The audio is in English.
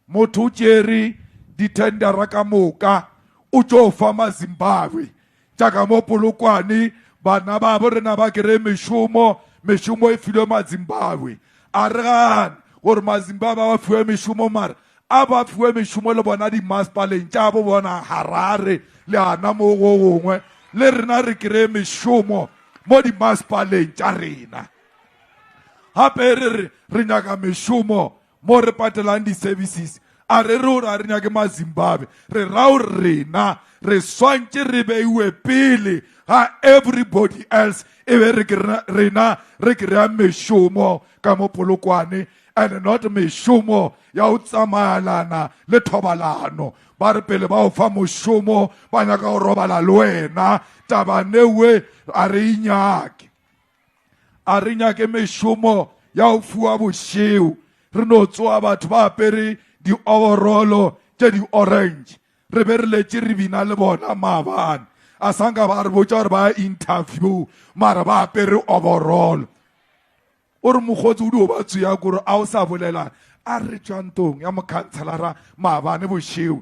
motho o tšere ditendera ka moka o tšo fa maZimbabwe jaaka mo Polokwane bana ba bo rena ba kere mešomo e filwe maZimbabwe a re gane gore maZimbabwe a ba fiwe mešomo mara a ba fiwe mešomo le bona dimasepaleng tša bo bona Harare le ana mo go gongwe le rena re kere mešomo mo dimasepaleng tša rena gape re nyaka mešomo mo re patelang di-services a re gore a re nyake maZimbabwe re ra gore rena re swantše re beiwe pele ga everybody else e be rena re kry-a mešomo ka mo Polokwane and not mešomo ya go tsamayalana le thobalano ba re pele ba o fa mošomo ba nyaka go robala le wena taba newe a re inyake mešomo ya go fiwa bošeo re no tsoa batho ba apere di-overolo tše di-orange re be re letše re bina le bona maabane a sanka ba re botša gore ba interview mara ba apere overall o re mokgotsi o di o ba tseya kore a o sa bolelang a re tšwantong ya mokhanselara maabane bošeo